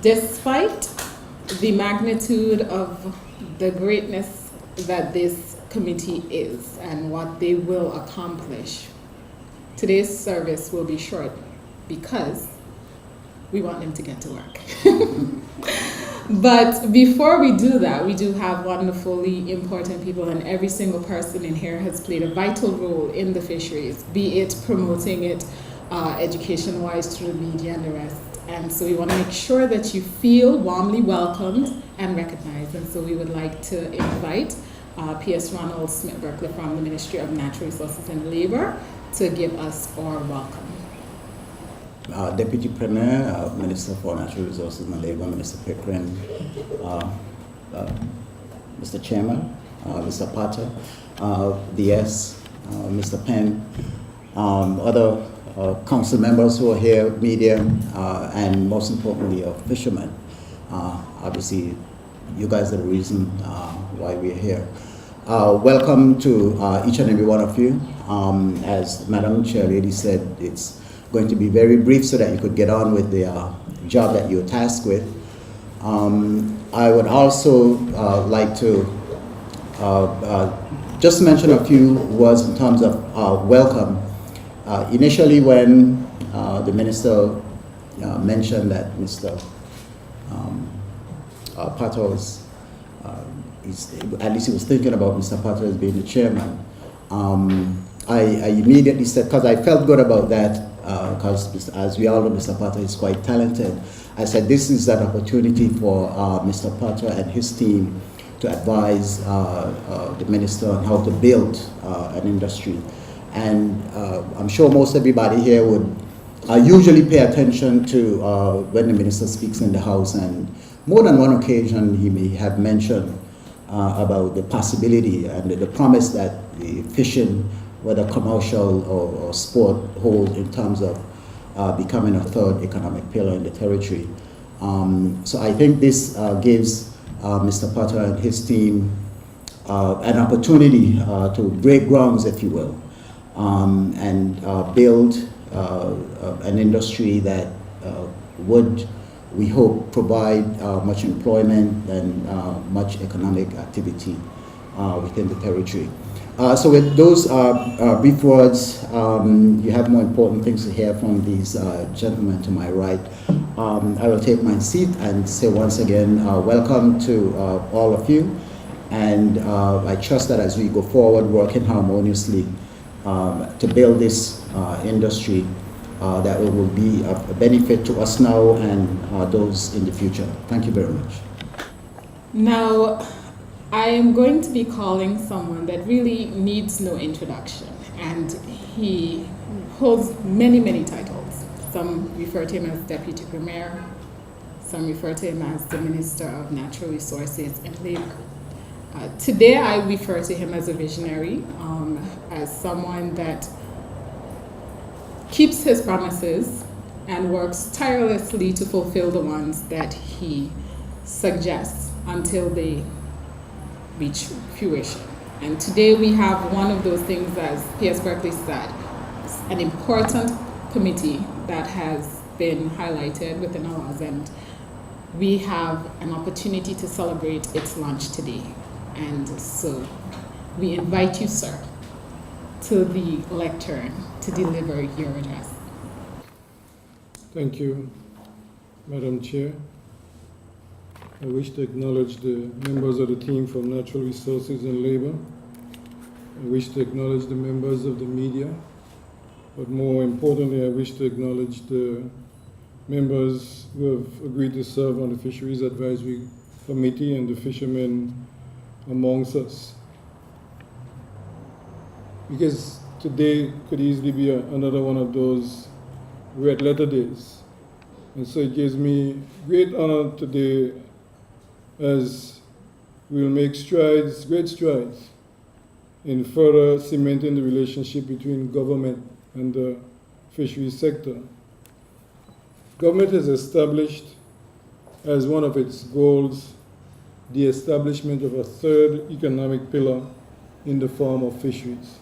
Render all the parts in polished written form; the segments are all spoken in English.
Despite the magnitude of the greatness that this committee is and what they will accomplish, today's service will be short because we want them to get to work. But before we do that, we do have wonderfully important people, and every single person in here has played a vital role in the fisheries, be it promoting it education-wise through the media and the rest. And so we want to make sure that you feel warmly welcomed and recognized. And so we would like to invite P.S. Ronald Smith-Berkeley from the Ministry of Natural Resources and Labor to give us our welcome. Deputy Premier, Minister for Natural Resources and Labor, Minister Pickering, Mr. Chairman, Mr. Potter, DS, Mr. Penn, other council members who are here, media, and most importantly, fishermen. Obviously, you guys are the reason why we're here. Welcome to each and every one of you. As Madam Chairlady said, it's going to be very brief so that you could get on with the job that you're tasked with. I would also like to just mention a few words in terms of welcome. Initially, when the minister mentioned that Mr. Potter was, at least he was thinking about Mr. Potter as being the chairman, I immediately said, because I felt good about that, because as we all know, Mr. Potter is quite talented. I said this is an opportunity for Mr. Potter and his team to advise the minister on how to build an industry. And I'm sure most everybody here would usually pay attention to when the minister speaks in the House, and more than one occasion he may have mentioned about the possibility and the promise that the fishing, whether commercial or sport, hold in terms of becoming a third economic pillar in the territory. So I think this gives Mr. Potter and his team an opportunity to break grounds, if you will, and build an industry that would, we hope, provide much employment and much economic activity within the territory. So with those brief words, you have more important things to hear from these gentlemen to my right. I will take my seat and say once again, welcome to all of you. And I trust that as we go forward, working harmoniously to build this industry, that it will be a benefit to us now and those in the future. Thank you very much. Now, I am going to be calling someone that really needs no introduction, and he holds many, many titles. Some refer to him as Deputy Premier, some refer to him as the Minister of Natural Resources and Labor. Today I refer to him as a visionary, as someone that keeps his promises and works tirelessly to fulfill the ones that he suggests until they reach fruition. And today we have one of those things, as P.S. Berkeley said, an important committee that has been highlighted within our laws, and we have an opportunity to celebrate its launch today. And so we invite you, sir, to the lectern to deliver your address. Thank you, Madam Chair. I wish to acknowledge the members of the team from Natural Resources and Labor. I wish to acknowledge the members of the media. But more importantly, I wish to acknowledge the members who have agreed to serve on the Fisheries Advisory Committee and the fishermen amongst us. Because today could easily be another one of those red letter days. And so it gives me great honor today as we'll make strides, great strides, in further cementing the relationship between government and the fisheries sector. Government has established as one of its goals the establishment of a third economic pillar in the form of fisheries.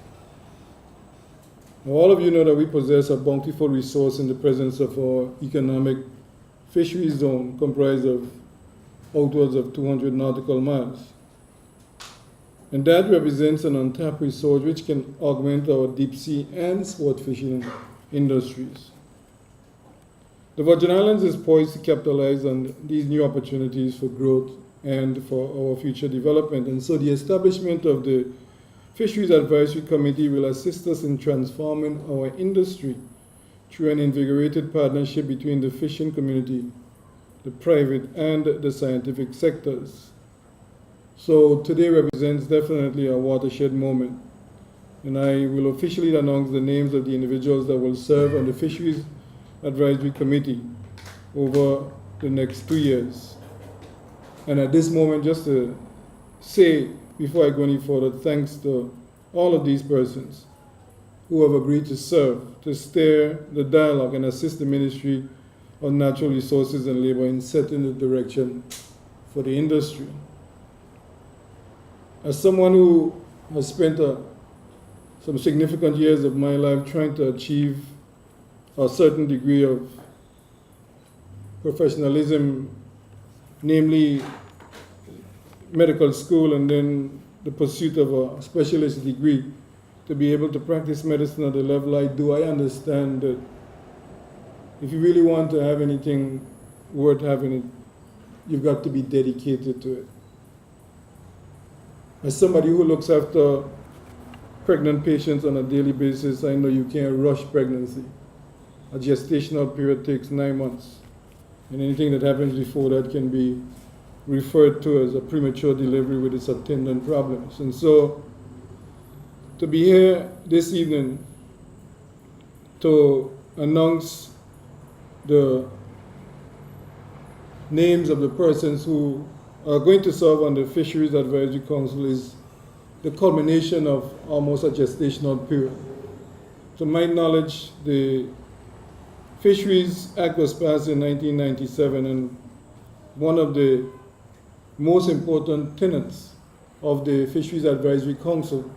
Now, all of you know that we possess a bountiful resource in the presence of our economic fisheries zone comprised of outwards of 200 nautical miles. And that represents an untapped resource which can augment our deep sea and sport fishing industries. The Virgin Islands is poised to capitalize on these new opportunities for growth and for our future development. And so the establishment of the Fisheries Advisory Committee will assist us in transforming our industry through an invigorated partnership between the fishing community, the private and the scientific sectors. So today represents definitely a watershed moment, and I will officially announce the names of the individuals that will serve on the Fisheries Advisory Committee over the next 2 years. And at this moment, just to say, before I go any further, thanks to all of these persons who have agreed to serve, to steer the dialogue and assist the Ministry of Natural Resources and Labor in setting the direction for the industry. As someone who has spent some significant years of my life trying to achieve a certain degree of professionalism, namely medical school and then the pursuit of a specialist degree to be able to practice medicine at the level I do, I understand that if you really want to have anything worth having, you've got to be dedicated to it. As somebody who looks after pregnant patients on a daily basis, I know you can't rush pregnancy. A gestational period takes 9 months, and anything that happens before that can be referred to as a premature delivery with its attendant problems. And so, to be here this evening to announce the names of the persons who are going to serve on the Fisheries Advisory Council is the culmination of almost a gestational period. To my knowledge, the Fisheries Act was passed in 1997, and one of the most important tenets of the Fisheries Advisory Council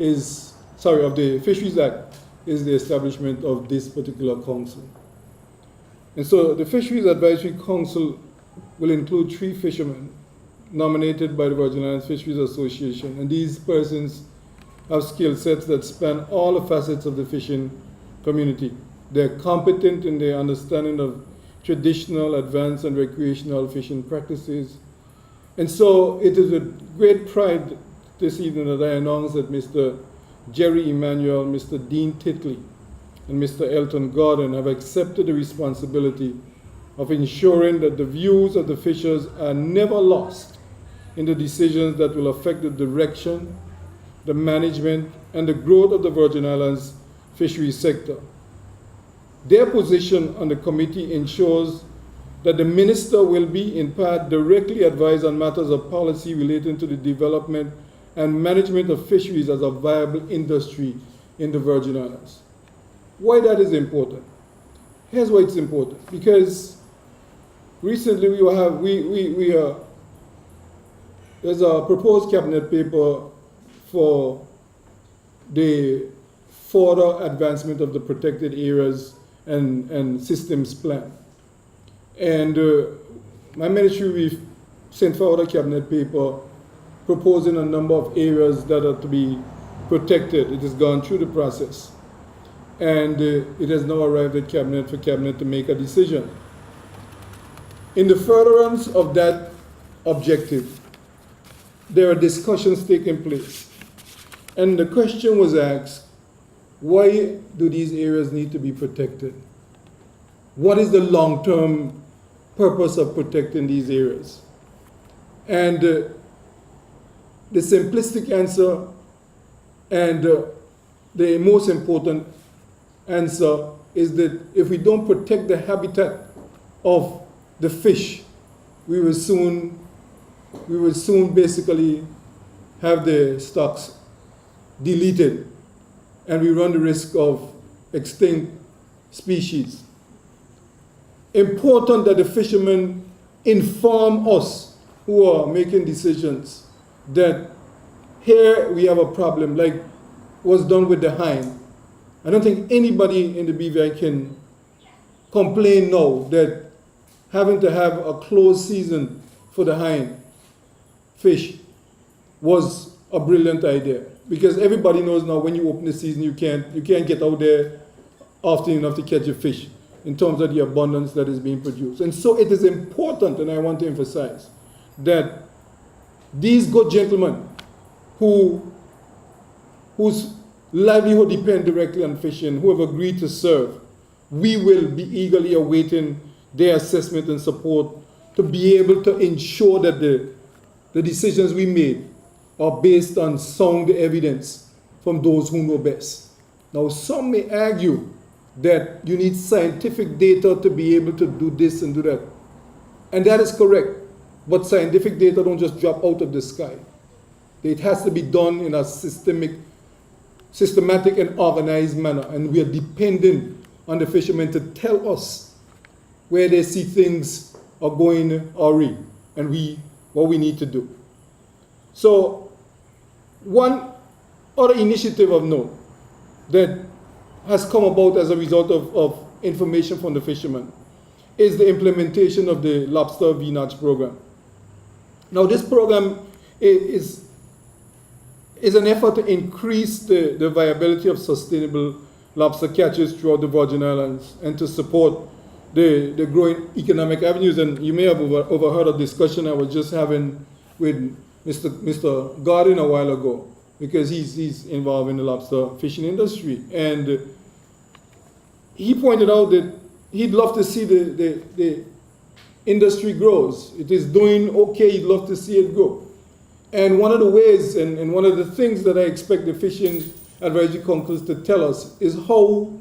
of the Fisheries Act is the establishment of this particular council. And so the Fisheries Advisory Council will include 3 fishermen nominated by the Virgin Islands Fisheries Association, and these persons have skill sets that span all the facets of the fishing community. They're competent in their understanding of traditional, advanced, and recreational fishing practices. And so it is with great pride this evening that I announce that Mr. Jerry Emanuel, Mr. Dean Titley, and Mr. Elton Gordon have accepted the responsibility of ensuring that the views of the fishers are never lost in the decisions that will affect the direction, the management, and the growth of the Virgin Islands fisheries sector. Their position on the committee ensures that the minister will be, in part, directly advised on matters of policy relating to the development and management of fisheries as a viable industry in the Virgin Islands. Why that is important? Here's why it's important. Because recently there's a proposed cabinet paper for the further advancement of the protected areas and systems plan. And my ministry, we've sent forward a cabinet paper proposing a number of areas that are to be protected. It has gone through the process. And it has now arrived at cabinet for cabinet to make a decision. In the furtherance of that objective, there are discussions taking place. And the question was asked, why do these areas need to be protected? What is the long-term purpose of protecting these areas? And the simplistic answer and the most important answer is that if we don't protect the habitat of the fish, we will soon basically have the stocks deleted, and we run the risk of extinct species. Important that the fishermen inform us who are making decisions that here we have a problem, like was done with the hind. I don't think anybody in the BVI can complain now that having to have a closed season for the hind fish was a brilliant idea, because everybody knows now when you open the season, you can't get out there often enough to catch a fish in terms of the abundance that is being produced. And so it is important, and I want to emphasize, that these good gentlemen whose livelihood depend directly on fishing, who have agreed to serve, we will be eagerly awaiting their assessment and support to be able to ensure that the decisions we made are based on sound evidence from those who know best. Now, some may argue that you need scientific data to be able to do this and do that. And that is correct. But scientific data don't just drop out of the sky. It has to be done in a systematic and organized manner. And we are dependent on the fishermen to tell us where they see things are going awry and what we need to do. So one other initiative of note that has come about as a result of information from the fishermen is the implementation of the lobster VNACH program. Now, this program is an effort to increase the viability of sustainable lobster catches throughout the Virgin Islands and to support the growing economic avenues. And you may have overheard a discussion I was just having with Mr. Garden a while ago, because he's involved in the lobster fishing industry. And he pointed out that he'd love to see the industry grows. It is doing okay, he'd love to see it grow. And one of the ways and one of the things that I expect the Fishing Advisory Council to tell us is how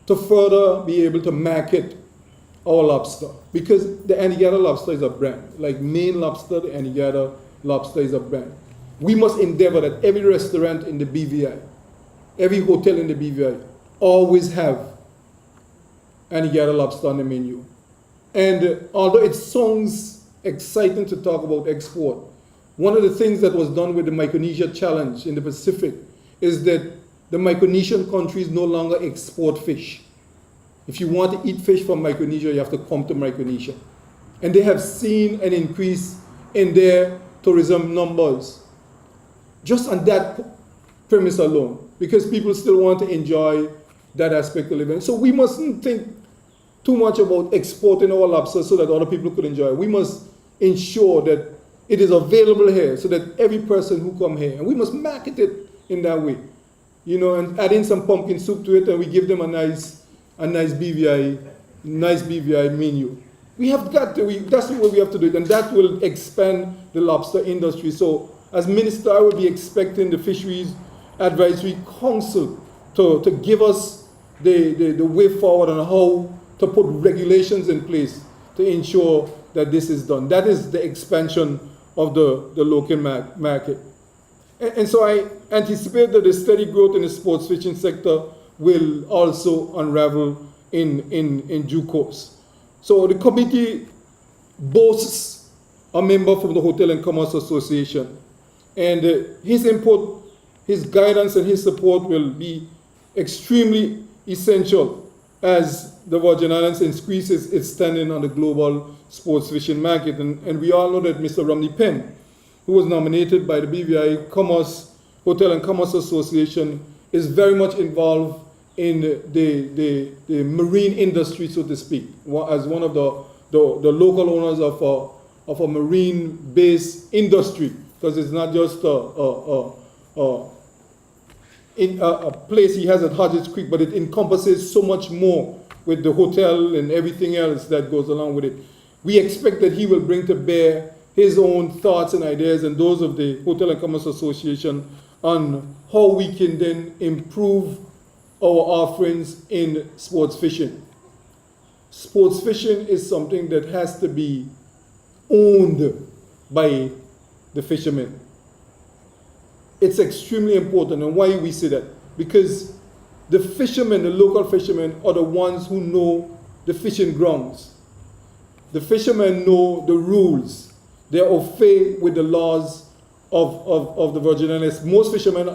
to further be able to market our lobster. Because the Anegada lobster is a brand. Like Maine lobster, the Anegada lobster is a brand. We must endeavor that every restaurant in the BVI, every hotel in the BVI, always have Anegada lobster on the menu. And although it sounds exciting to talk about export, one of the things that was done with the Micronesia Challenge in the Pacific is that the Micronesian countries no longer export fish. If you want to eat fish from Micronesia, you have to come to Micronesia. And they have seen an increase in their tourism numbers just on that premise alone, because people still want to enjoy that aspect of living. So we mustn't think too much about exporting our lobster so that other people could enjoy it. We must ensure that it is available here so that every person who come here, and we must market it in that way, you know, and add in some pumpkin soup to it, and we give them a nice BVI menu. We have got to, that's the way we have to do it, and that will expand the lobster industry. So as minister, I would be expecting the Fisheries Advisory Council to give us the way forward on how to put regulations in place to ensure that this is done. That is the expansion of the local market. And so I anticipate that the steady growth in the sports fishing sector will also unravel in due course. So the committee boasts a member from the Hotel and Commerce Association, and his input, his guidance, and his support will be extremely essential as the Virgin Islands increases its standing on the global sports fishing market. And we all know that Mr. Romney Penn, who was nominated by the BVI Hotel and Commerce Association, is very much involved in the marine industry, so to speak, as one of the local owners of a marine-based industry, because it's not just a place he has at Hodges Creek, but it encompasses so much more with the hotel and everything else that goes along with it. We expect that he will bring to bear his own thoughts and ideas and those of the Hotel and Commerce Association on how we can then improve our offerings in sports fishing. Sports fishing is something that has to be owned by the fishermen. It's extremely important. And why we say that? Because the fishermen, the local fishermen, are the ones who know the fishing grounds. The fishermen know the rules. They are au fait with the laws of the Virgin Islands. Most fishermen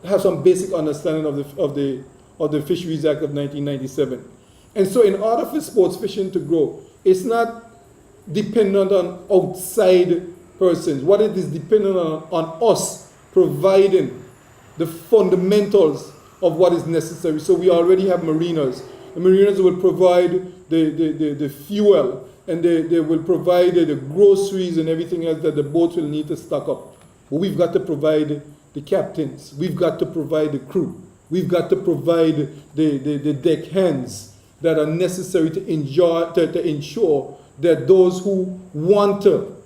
have some basic understanding of the Fisheries Act of 1997. And so in order for sports fishing to grow, it's not dependent on outside persons. What it is dependent on us providing the fundamentals of what is necessary. So we already have marinas. The marinas will provide the fuel, and they will provide the groceries and everything else that the boats will need to stock up. But we've got to provide the captains. We've got to provide the crew. We've got to provide the deck hands that are necessary to ensure that those who want to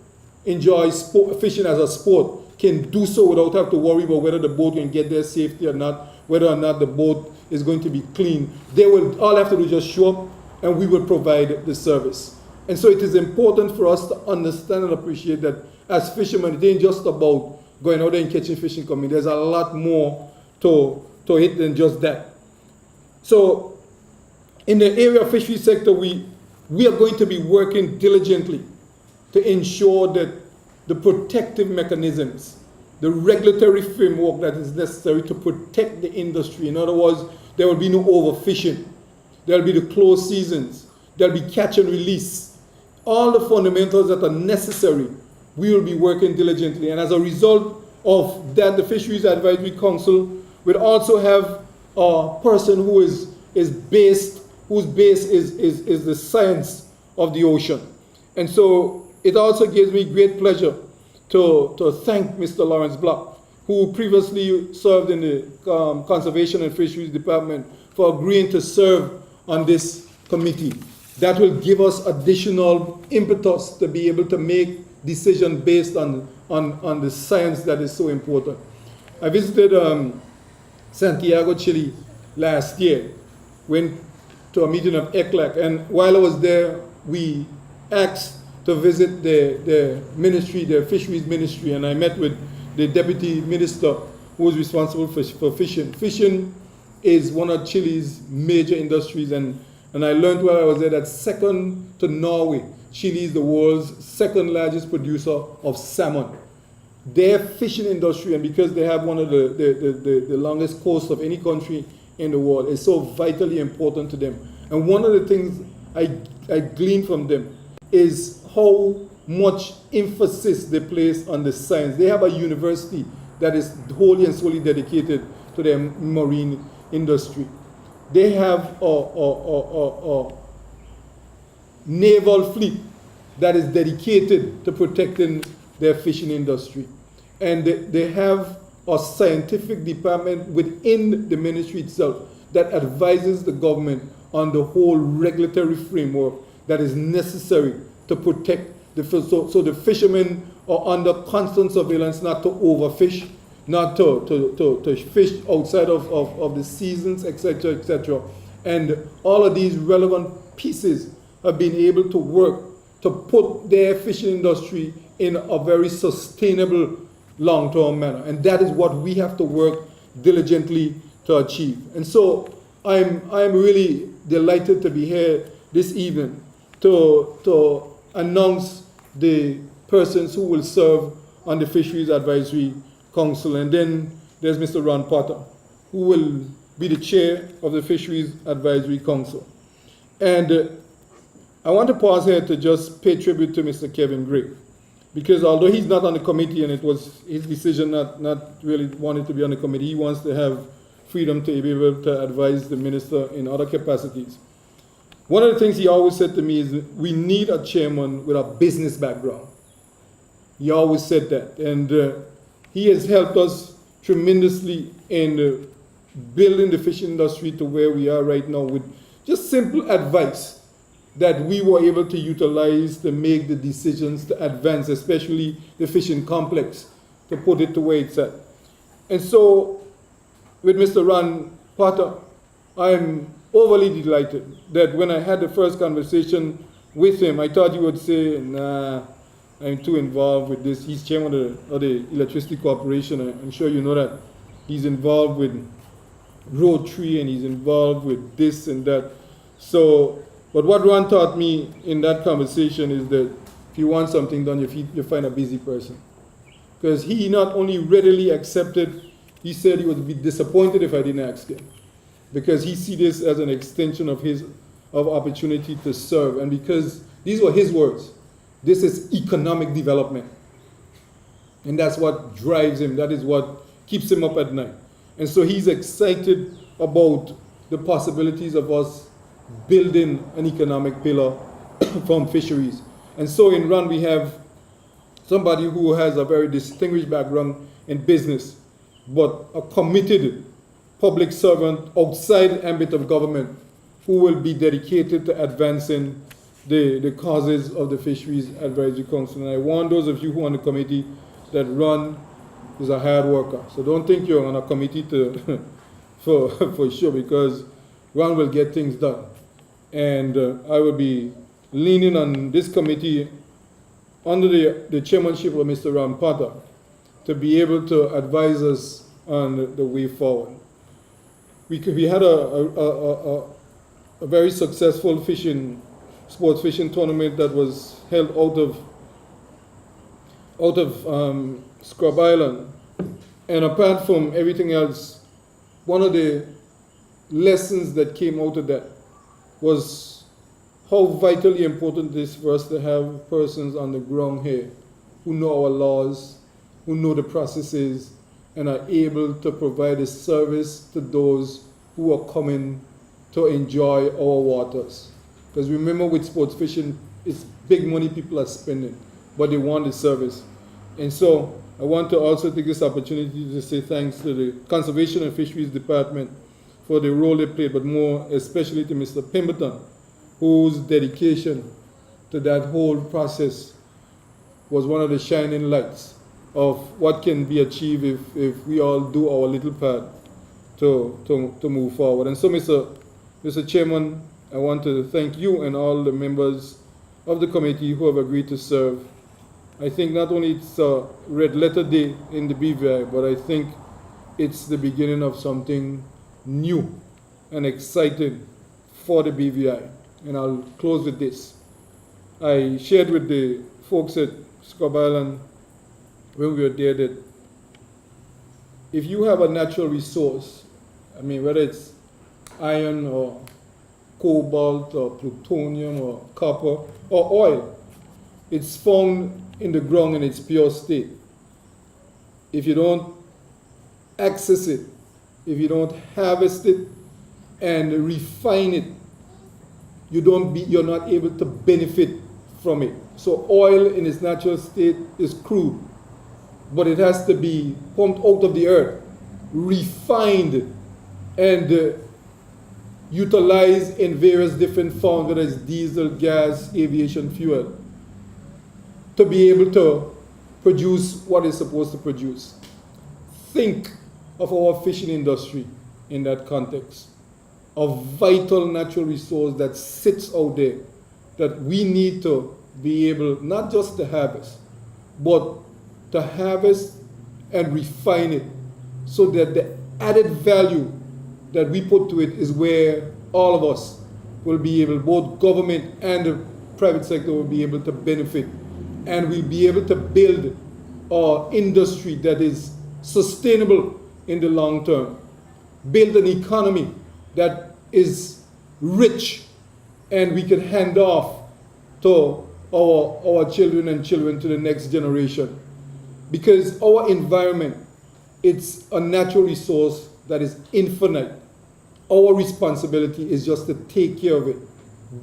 enjoy fishing as a sport can do so without having to worry about whether the boat can get there safely or not, whether or not the boat is going to be clean. They will all have to do just show up, and we will provide the service. And so it is important for us to understand and appreciate that as fishermen, it ain't just about going out there and catching fish and coming. There's a lot more to it than just that. So in the area of fishery sector, we are going to be working diligently to ensure that the protective mechanisms, the regulatory framework that is necessary to protect the industry. In other words, there will be no overfishing. There will be the closed seasons. There will be catch and release. All the fundamentals that are necessary, we will be working diligently. And as a result of that, the Fisheries Advisory Council will also have a person whose base is the science of the ocean. And so it also gives me great pleasure to thank Mr. Lawrence Block, who previously served in the Conservation and Fisheries Department, for agreeing to serve on this committee. That will give us additional impetus to be able to make decisions based on the science that is so important. I visited Santiago, Chile last year, went to a meeting of ECLAC, and while I was there, we asked to visit the ministry, the fisheries ministry, and I met with the deputy minister who is responsible for fishing. Fishing is one of Chile's major industries, and I learned while I was there that second to Norway, Chile is the world's second largest producer of salmon. Their fishing industry, and because they have one of the longest coasts of any country in the world, is so vitally important to them. And one of the things I gleaned from them is how much emphasis they place on the science. They have a university that is wholly and solely dedicated to their marine industry. They have a naval fleet that is dedicated to protecting their fishing industry. And they have a scientific department within the ministry itself that advises the government on the whole regulatory framework that is necessary to protect the fish. So the fishermen are under constant surveillance not to overfish, not to fish outside of the seasons, etc., etc. And all of these relevant pieces have been able to work to put their fishing industry in a very sustainable long-term manner. And that is what we have to work diligently to achieve. And so I'm really delighted to be here this evening to announce the persons who will serve on the Fisheries Advisory Council. And then there's Mr. Ron Potter, who will be the chair of the Fisheries Advisory Council. And I want to pause here to just pay tribute to Mr. Kevin Gray, because although he's not on the committee and it was his decision not really wanting to be on the committee, he wants to have freedom to be able to advise the minister in other capacities. One of the things he always said to me is, we need a chairman with a business background. He always said that. And he has helped us tremendously in building the fishing industry to where we are right now, with just simple advice that we were able to utilize to make the decisions to advance, especially the fishing complex, to put it to where it's at. And so, with Mr. Ron Potter, I'm overly delighted that when I had the first conversation with him, I thought he would say, nah, I'm too involved with this. He's chairman of the Electricity Corporation. I'm sure you know that. He's involved with Road Tree, and he's involved with this and that. So, but what Ron taught me in that conversation is that if you want something done, you find a busy person. Because he not only readily accepted, he said he would be disappointed if I didn't ask him. Because he sees this as an extension of of opportunity to serve. And because these were his words, this is economic development. And that's what drives him. That is what keeps him up at night. And so he's excited about the possibilities of us building an economic pillar from fisheries. And so in Ron, we have somebody who has a very distinguished background in business, but a committed public servant outside the ambit of government who will be dedicated to advancing the causes of the Fisheries Advisory Council. And I warn those of you who are on the committee that Ron is a hard worker. So don't think you're on a committee to for sure, because Ron will get things done. And I will be leaning on this committee under the chairmanship of Mr. Ron Potter to be able to advise us on the way forward. We had a very successful sports fishing tournament that was held out of Scrub Island. And apart from everything else, one of the lessons that came out of that was how vitally important it is for us to have persons on the ground here who know our laws, who know the processes, and are able to provide a service to those who are coming to enjoy our waters. Because remember, with sports fishing, it's big money people are spending, but they want the service. And so I want to also take this opportunity to say thanks to the Conservation and Fisheries Department for the role they played, but more especially to Mr. Pemberton, whose dedication to that whole process was one of the shining lights of what can be achieved if we all do our little part to move forward. And so, Mr. Chairman, I want to thank you and all the members of the committee who have agreed to serve. I think not only it's a red letter day in the BVI, but I think it's the beginning of something new and exciting for the BVI. And I'll close with this. I shared with the folks at Scrub Island when we were there that if you have a natural resource, I mean, whether it's iron or cobalt or plutonium or copper or oil, it's found in the ground in its pure state. If you don't access it, if you don't harvest it and refine it, you're not able to benefit from it. So oil in its natural state is crude, but it has to be pumped out of the earth, refined, and utilized in various different forms, whether it's diesel, gas, aviation fuel, to be able to produce what it's supposed to produce. Think of our fishing industry in that context. A vital natural resource that sits out there that we need to be able not just to harvest, but to harvest and refine it so that the added value that we put to it is where all of us will be able, both government and the private sector will be able to benefit, and we'll be able to build an industry that is sustainable in the long term, build an economy that is rich and we can hand off to our children and children to the next generation. Because our environment, it's a natural resource that is infinite. Our responsibility is just to take care of it,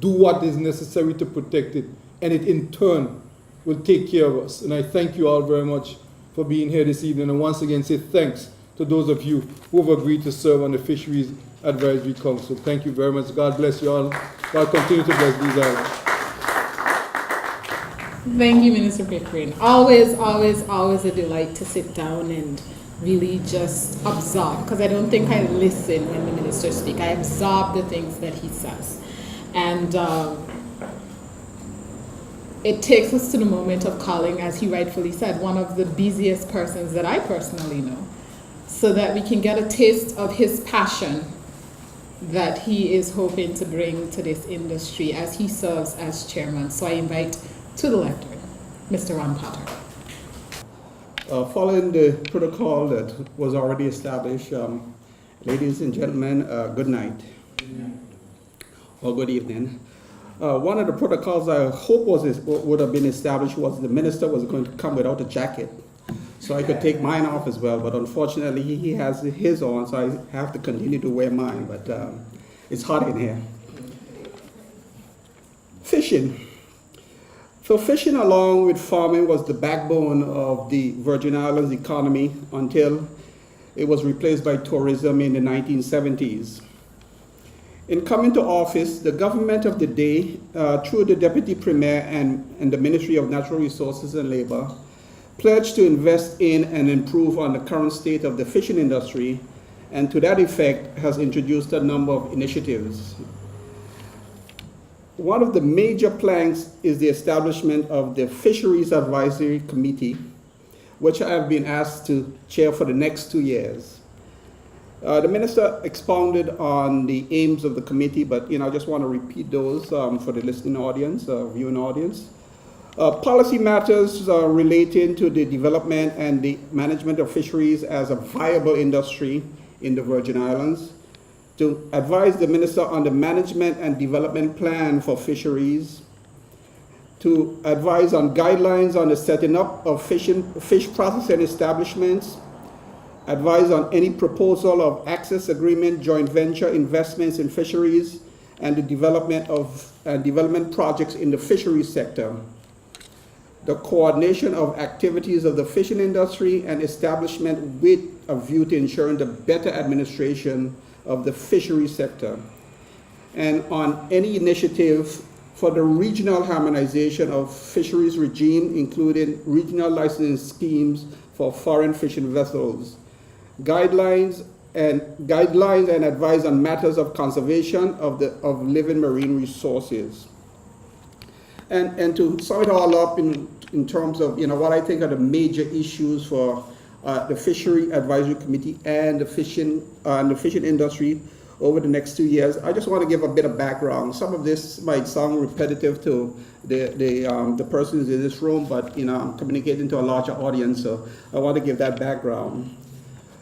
do what is necessary to protect it, and it in turn will take care of us. And I thank you all very much for being here this evening, and once again say thanks to those of you who have agreed to serve on the Fisheries Advisory Council. Thank you very much. God bless you all. God continue to bless these islands. Thank you, Minister Pickering. Always, always, always a delight to sit down and really just absorb, because I don't think I listen when the minister speaks. I absorb the things that he says. And it takes us to the moment of calling, as he rightfully said, one of the busiest persons that I personally know, so that we can get a taste of his passion that he is hoping to bring to this industry as he serves as chairman. So I invite to the lectern, Mr. Ron Potter. Following the protocol that was already established, ladies and gentlemen, good night. Well, good evening. One of the protocols I hope would have been established was the minister was going to come without a jacket, so I could take mine off as well. But unfortunately, he has his on, so I have to continue to wear mine. But it's hot in here. Fishing. So fishing, along with farming, was the backbone of the Virgin Islands economy until it was replaced by tourism in the 1970s. In coming to office, the government of the day, through the Deputy Premier and the Ministry of Natural Resources and Labor, pledged to invest in and improve on the current state of the fishing industry, and to that effect has introduced a number of initiatives. One of the major planks is the establishment of the Fisheries Advisory Committee, which I have been asked to chair for the next 2 years. The minister expounded on the aims of the committee, but I just want to repeat those for the listening audience, viewing audience. Policy matters relating to the development and the management of fisheries as a viable industry in the Virgin Islands, to advise the minister on the management and development plan for fisheries, to advise on guidelines on the setting up of fish processing establishments, advise on any proposal of access agreement, joint venture investments in fisheries, and the development projects in the fisheries sector, the coordination of activities of the fishing industry and establishment with a view to ensuring the better administration of the fisheries sector, and on any initiative for the regional harmonization of fisheries regime, including regional licensing schemes for foreign fishing vessels, guidelines and advise on matters of conservation of living marine resources. And to sum it all up in terms of what I think are the major issues for the Fishery Advisory Committee and the fishing industry over the next 2 years, I just want to give a bit of background. Some of this might sound repetitive to the persons in this room, but I'm communicating to a larger audience, so I want to give that background.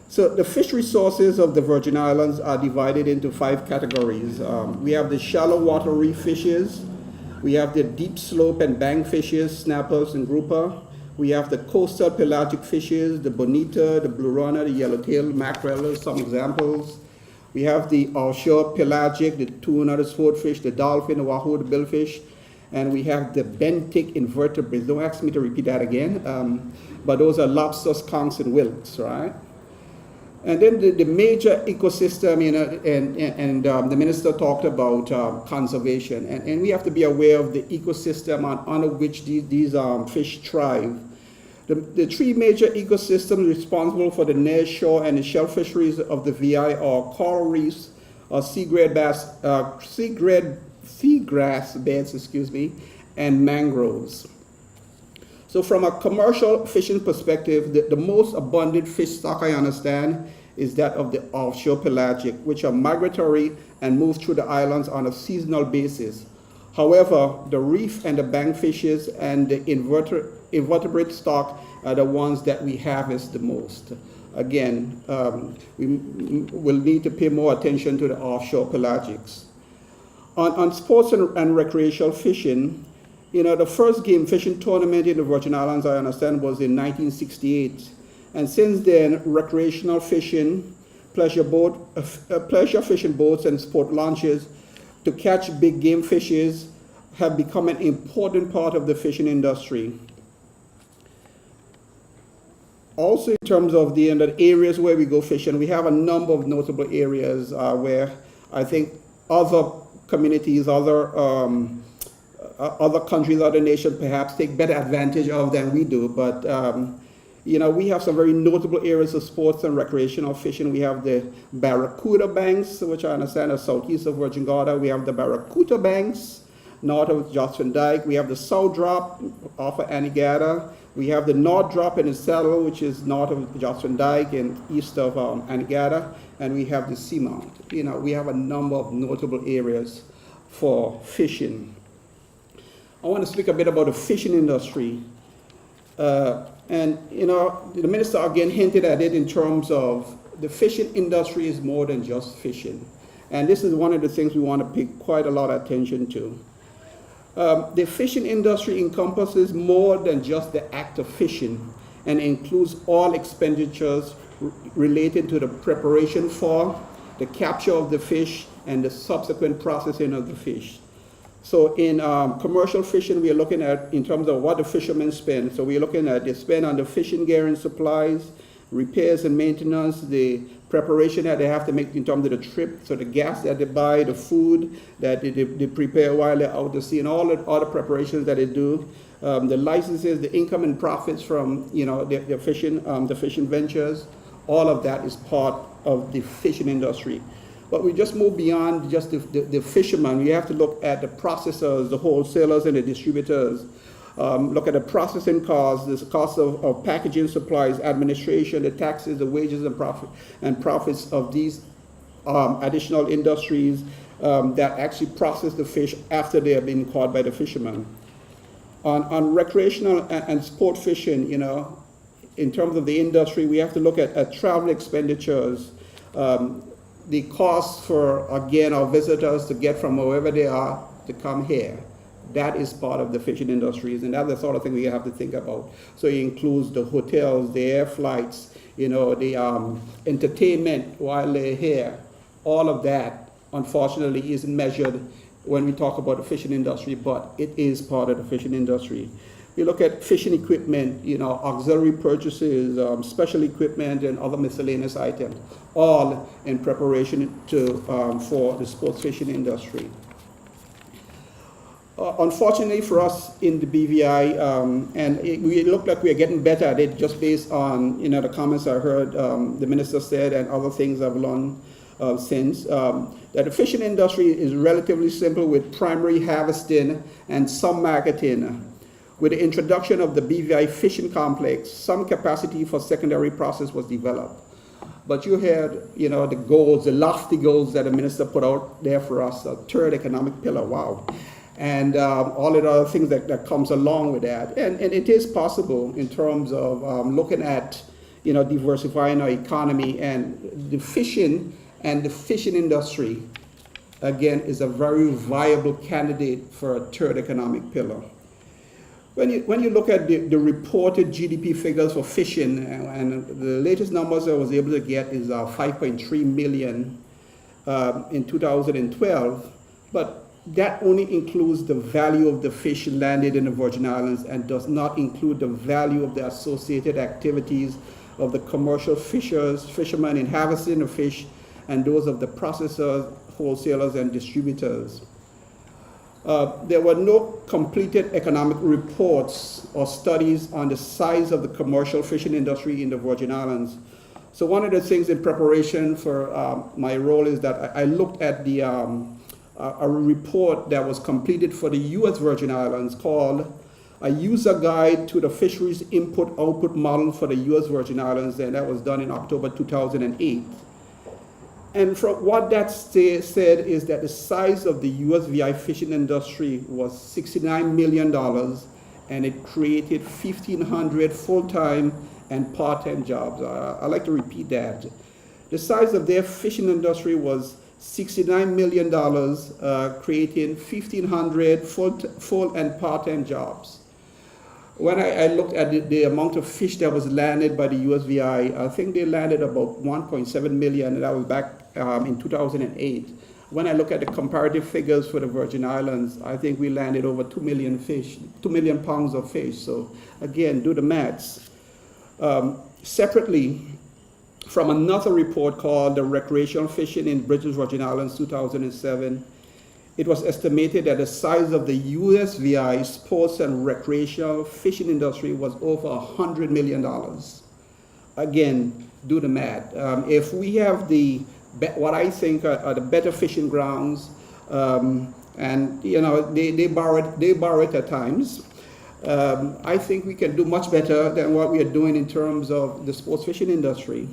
So the fish resources of the Virgin Islands are divided into 5 categories. We have the shallow water reef fishes, we have the deep slope and bank fishes, snappers and grouper. We have the coastal pelagic fishes, the bonita, the blue runner, the yellowtail mackerel, some examples. We have the offshore pelagic, the tuna, the swordfish, the dolphin, the wahoo, the billfish, and we have the benthic invertebrates. Don't ask me to repeat that again, but those are lobsters, skunks, and wilks, right? And then the major ecosystem, the minister talked about conservation, and we have to be aware of the ecosystem under which these fish thrive. The 3 major ecosystems responsible for the nearshore and the shell fisheries of the VI are coral reefs, seagrass beds, and mangroves. So from a commercial fishing perspective, the most abundant fish stock I understand is that of the offshore pelagic, which are migratory and move through the islands on a seasonal basis. However, the reef and the bank fishes and the invertebrate stock are the ones that we harvest the most. Again, we will need to pay more attention to the offshore pelagics. On sports and recreational fishing, the first game fishing tournament in the Virgin Islands, I understand, was in 1968. And since then, recreational fishing, pleasure fishing boats and sport launches to catch big game fishes have become an important part of the fishing industry. Also, in terms of the areas where we go fishing, we have a number of notable areas where I think other communities, other countries, other nations perhaps take better advantage of than we do. But we have some very notable areas of sports and recreational fishing. We have the Barracuda Banks, which I understand are southeast of Virgin Gorda. We have the Barracuda Banks, north of Jocelyn Dyke. We have the South Drop off of Anegada. We have the North Drop in the Saddle, which is north of Jocelyn Dyke and east of Anegada. And we have the Seamount. We have a number of notable areas for fishing. I want to speak a bit about the fishing industry. The minister again hinted at it in terms of the fishing industry is more than just fishing. And this is one of the things we want to pay quite a lot of attention to. The fishing industry encompasses more than just the act of fishing and includes all expenditures related to the preparation for, the capture of the fish, and the subsequent processing of the fish. So in commercial fishing, we are looking at, in terms of what the fishermen spend, so we're looking at the spend on the fishing gear and supplies, repairs and maintenance, the preparation that they have to make in terms of the trip, so the gas that they buy, the food that they prepare while they're out to sea, and all the preparations that they do, the licenses, the income and profits from their fishing ventures, all of that is part of the fishing industry. But we just move beyond just the fishermen. We have to look at the processors, the wholesalers, and the distributors. Look at the processing costs, the cost of packaging supplies, administration, the taxes, the wages and profits of these additional industries that actually process the fish after they have been caught by the fishermen. On recreational and sport fishing, in terms of the industry, we have to look at travel expenditures, the cost for, again, our visitors to get from wherever they are to come here. That is part of the fishing industries, and that's the sort of thing we have to think about. So it includes the hotels, the air flights, the entertainment while they're here. All of that, unfortunately, isn't measured when we talk about the fishing industry, but it is part of the fishing industry. We look at fishing equipment, auxiliary purchases, special equipment, and other miscellaneous items, all in preparation for the sports fishing industry. Unfortunately for us in the BVI, we look like we are getting better at it just based on the comments I heard the minister said and other things I've learned since, that the fishing industry is relatively simple with primary harvesting and some marketing. With the introduction of the BVI fishing complex, some capacity for secondary process was developed. But you heard, the goals, the lofty goals that the minister put out there for us, a third economic pillar, wow. And all the other things that comes along with that. And it is possible in terms of looking at, diversifying our economy, and the fishing industry, again, is a very viable candidate for a third economic pillar. When you look at the reported GDP figures for fishing, and the latest numbers I was able to get is 5.3 million in 2012, but that only includes the value of the fish landed in the Virgin Islands and does not include the value of the associated activities of the commercial fishermen in harvesting the fish, and those of the processors, wholesalers, and distributors. There were no completed economic reports or studies on the size of the commercial fishing industry in the Virgin Islands. So one of the things in preparation for my role is that I looked at a report that was completed for the U.S. Virgin Islands called A User Guide to the Fisheries Input-Output Model for the U.S. Virgin Islands, and that was done in October 2008. And from what that said is that the size of the U.S. VI fishing industry was $69 million, and it created 1,500 full-time and part-time jobs. I'd like to repeat that. The size of their fishing industry was $69 million, creating 1,500 full and part-time jobs. When I looked at the amount of fish that was landed by the USVI, I think they landed about 1.7 million, and that was back in 2008. When I look at the comparative figures for the Virgin Islands, I think we landed over 2 million fish, 2 million pounds of fish. So again, do the maths. Separately, from another report called the Recreational Fishing in British Virgin Islands 2007, it was estimated that the size of the USVI sports and recreational fishing industry was over $100 million. Again, do the math. If we have what I think are the better fishing grounds, and they borrow it at times, I think we can do much better than what we are doing in terms of the sports fishing industry.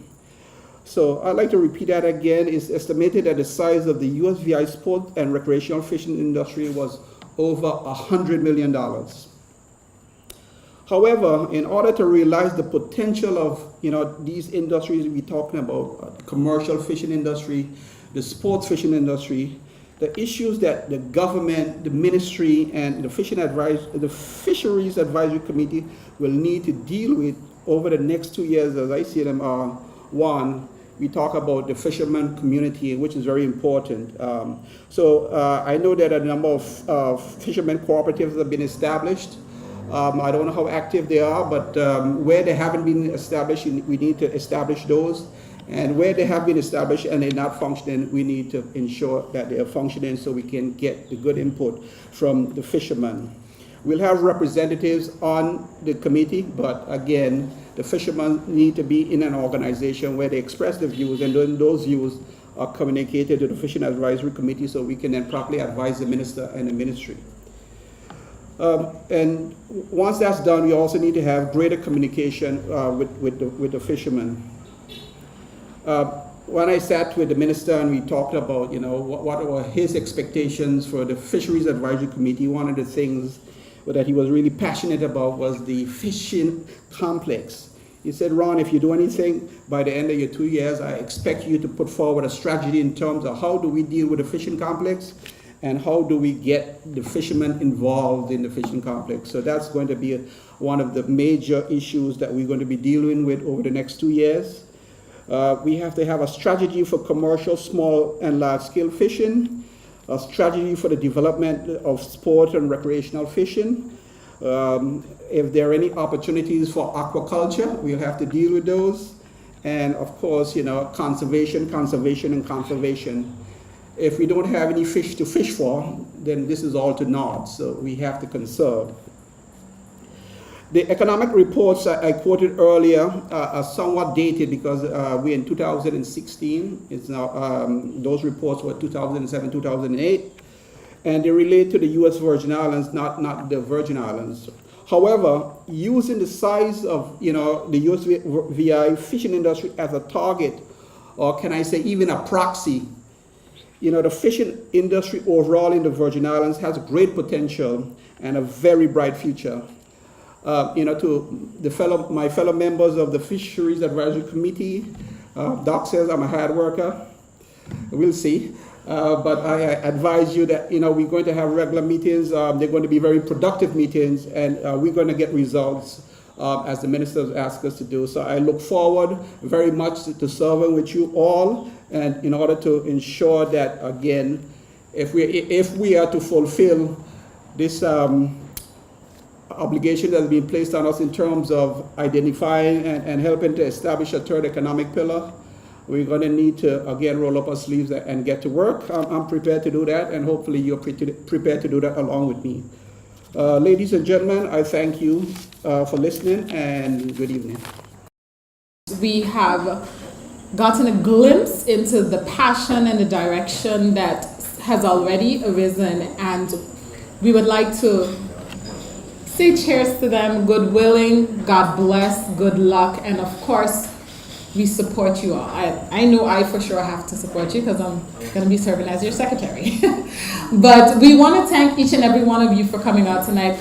So I'd like to repeat that again. It's estimated that the size of the USVI sport and recreational fishing industry was over $100 million. However, in order to realize the potential of these industries we're talking about, the commercial fishing industry, the sports fishing industry, the issues that the government, the ministry, and the Fisheries Advisory Committee will need to deal with over the next 2 years, as I see them, are one, we talk about the fisherman community, which is very important. I know that a number of fishermen cooperatives have been established. I don't know how active they are, but where they haven't been established, we need to establish those. And where they have been established and they're not functioning, we need to ensure that they are functioning so we can get the good input from the fishermen. We'll have representatives on the committee, but again, the fishermen need to be in an organization where they express their views, and then those views are communicated to the Fishing Advisory Committee so we can then properly advise the minister and the ministry. And once that's done, we also need to have greater communication with the fishermen. When I sat with the minister and we talked about, what were his expectations for the Fisheries Advisory Committee, one of the things that he was really passionate about was the fishing complex. He said, Ron, if you do anything by the end of your 2 years, I expect you to put forward a strategy in terms of how do we deal with the fishing complex and how do we get the fishermen involved in the fishing complex. So that's going to be one of the major issues that we're going to be dealing with over the next 2 years. We have to have a strategy for commercial, small, and large-scale fishing, a strategy for the development of sport and recreational fishing. If there are any opportunities for aquaculture, we'll have to deal with those. And of course, conservation. If we don't have any fish to fish for, then this is all to naught, so we have to conserve. The economic reports I quoted earlier are somewhat dated because we're in 2016. It's now, those reports were 2007, 2008, and they relate to the U.S. Virgin Islands, not the Virgin Islands. However, using the size of the U.S. VI fishing industry as a target, or can I say even a proxy, the fishing industry overall in the Virgin Islands has a great potential and a very bright future. To my fellow members of the Fisheries Advisory Committee, Doc says I'm a hard worker. We'll see. But I advise you that we're going to have regular meetings. They're going to be very productive meetings, and we're going to get results as the ministers ask us to do. So I look forward very much to serving with you all, and in order to ensure that, again, if we are to fulfill this obligation that has been placed on us in terms of identifying and helping to establish a third economic pillar, we're going to need to, again, roll up our sleeves and get to work. I'm prepared to do that, and hopefully you're prepared to do that along with me. Ladies and gentlemen, I thank you for listening, and good evening. We have gotten a glimpse into the passion and the direction that has already arisen, and we would like to say cheers to them, good willing, God bless, good luck, and of course, we support you all. I know I for sure have to support you because I'm going to be serving as your secretary. But we want to thank each and every one of you for coming out tonight.